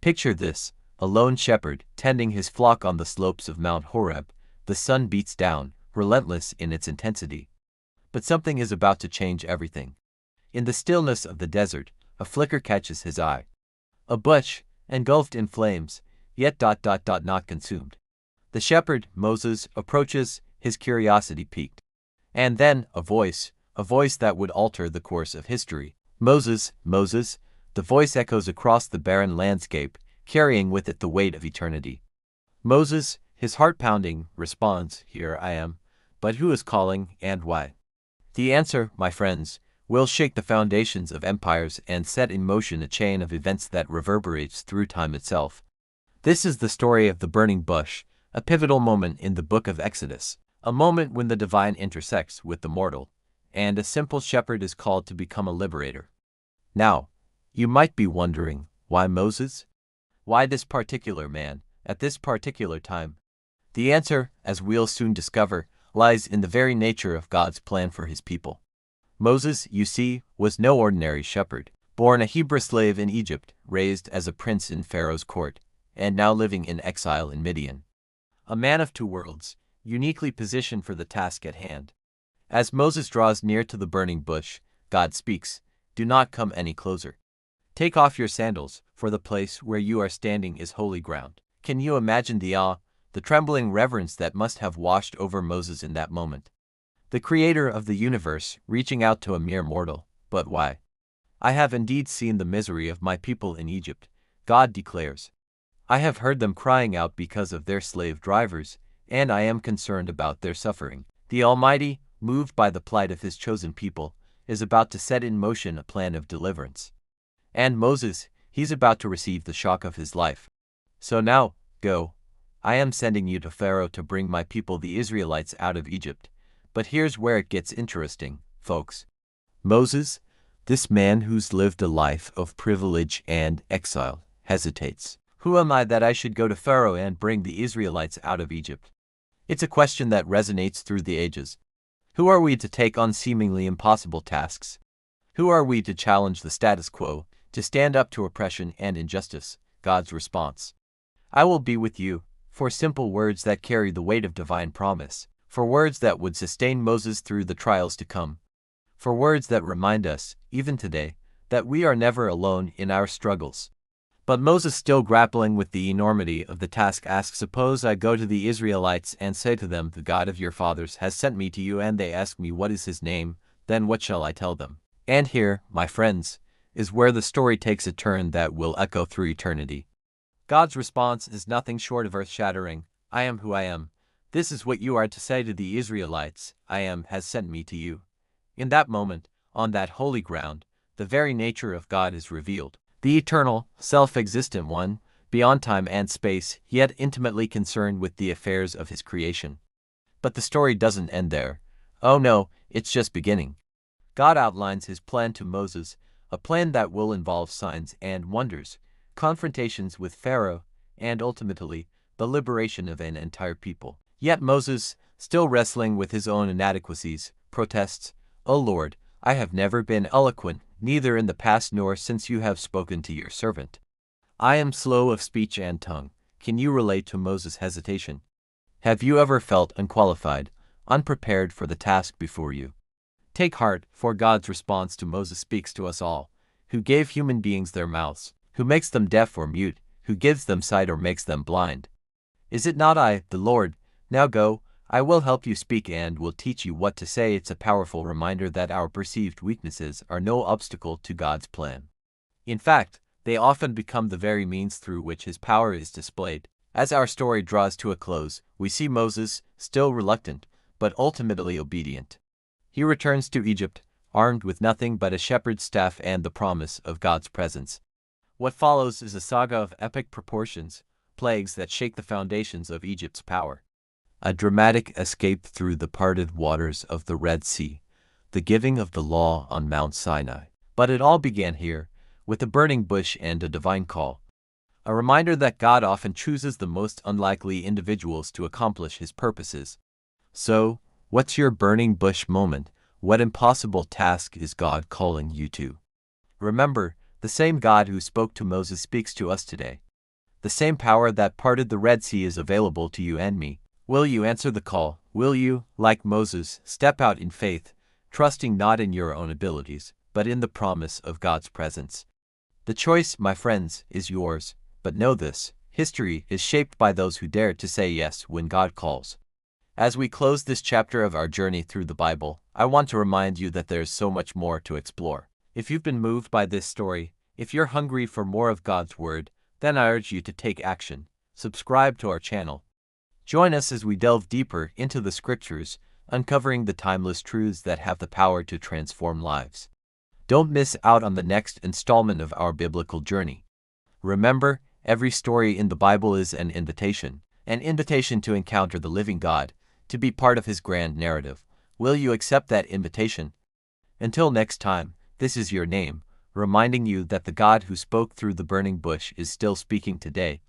Picture this, a lone shepherd tending his flock on the slopes of Mount Horeb. The sun beats down, relentless in its intensity. But something is about to change everything. In the stillness of the desert, a flicker catches his eye. A bush, engulfed in flames, yet not consumed. The shepherd, Moses, approaches, his curiosity piqued. And then, a voice that would alter the course of history. Moses, Moses, the voice echoes across the barren landscape, carrying with it the weight of eternity. Moses, his heart pounding, responds, "Here I am. But who is calling, and why?" The answer, my friends, will shake the foundations of empires and set in motion a chain of events that reverberates through time itself. This is the story of the burning bush, a pivotal moment in the book of Exodus, a moment when the divine intersects with the mortal, and a simple shepherd is called to become a liberator. Now, you might be wondering, why Moses? Why this particular man, at this particular time? The answer, as we'll soon discover, lies in the very nature of God's plan for his people. Moses, you see, was no ordinary shepherd, born a Hebrew slave in Egypt, raised as a prince in Pharaoh's court, and now living in exile in Midian. A man of two worlds, uniquely positioned for the task at hand. As Moses draws near to the burning bush, God speaks, "Do not come any closer. Take off your sandals, for the place where you are standing is holy ground." Can you imagine the awe, the trembling reverence that must have washed over Moses in that moment? The creator of the universe reaching out to a mere mortal, but why? "I have indeed seen the misery of my people in Egypt," God declares. "I have heard them crying out because of their slave drivers, and I am concerned about their suffering." The Almighty, moved by the plight of his chosen people, is about to set in motion a plan of deliverance. And Moses, he's about to receive the shock of his life. "So now, go. I am sending you to Pharaoh to bring my people the Israelites out of Egypt." But here's where it gets interesting, folks. Moses, this man who's lived a life of privilege and exile, hesitates. Who am I that I should go to Pharaoh and bring the Israelites out of Egypt? It's a question that resonates through the ages. Who are we to take on seemingly impossible tasks? Who are we to challenge the status quo, to stand up to oppression and injustice? God's response: "I will be with you," for simple words that carry the weight of divine promise, for words that would sustain Moses through the trials to come, for words that remind us, even today, that we are never alone in our struggles. But Moses, still grappling with the enormity of the task, asks, "Suppose I go to the Israelites and say to them, 'The God of your fathers has sent me to you,' and they ask me, 'What is his name?' Then what shall I tell them?" And here, my friends, is where the story takes a turn that will echo through eternity. God's response is nothing short of earth-shattering. "I am who I am. This is what you are to say to the Israelites: 'I am has sent me to you.'" In that moment, on that holy ground, the very nature of God is revealed. The eternal, self-existent one, beyond time and space, yet intimately concerned with the affairs of his creation. But the story doesn't end there. Oh no, it's just beginning. God outlines his plan to Moses, a plan that will involve signs and wonders, confrontations with Pharaoh, and ultimately, the liberation of an entire people. Yet Moses, still wrestling with his own inadequacies, protests, "O Lord, I have never been eloquent, neither in the past nor since you have spoken to your servant. I am slow of speech and tongue." Can you relate to Moses' hesitation? Have you ever felt unqualified, unprepared for the task before you? Take heart, for God's response to Moses speaks to us all. Who gave human beings their mouths? Who makes them deaf or mute? Who gives them sight or makes them blind? Is it not I, the Lord? Now go, I will help you speak and will teach you what to say. It's a powerful reminder that our perceived weaknesses are no obstacle to God's plan. In fact, they often become the very means through which his power is displayed. As our story draws to a close, we see Moses, still reluctant, but ultimately obedient. He returns to Egypt, armed with nothing but a shepherd's staff and the promise of God's presence. What follows is a saga of epic proportions, plagues that shake the foundations of Egypt's power. A dramatic escape through the parted waters of the Red Sea, the giving of the law on Mount Sinai. But it all began here, with a burning bush and a divine call. A reminder that God often chooses the most unlikely individuals to accomplish his purposes. So, what's your burning bush moment? What impossible task is God calling you to? Remember, the same God who spoke to Moses speaks to us today. The same power that parted the Red Sea is available to you and me. Will you answer the call? Will you, like Moses, step out in faith, trusting not in your own abilities, but in the promise of God's presence? The choice, my friends, is yours, but know this: history is shaped by those who dare to say yes when God calls. As we close this chapter of our journey through the Bible, I want to remind you that there is so much more to explore. If you've been moved by this story, if you're hungry for more of God's Word, then I urge you to take action. Subscribe to our channel. Join us as we delve deeper into the Scriptures, uncovering the timeless truths that have the power to transform lives. Don't miss out on the next installment of our biblical journey. Remember, every story in the Bible is an invitation to encounter the living God, to be part of His grand narrative. Will you accept that invitation? Until next time, this is your name, reminding you that the God who spoke through the burning bush is still speaking today.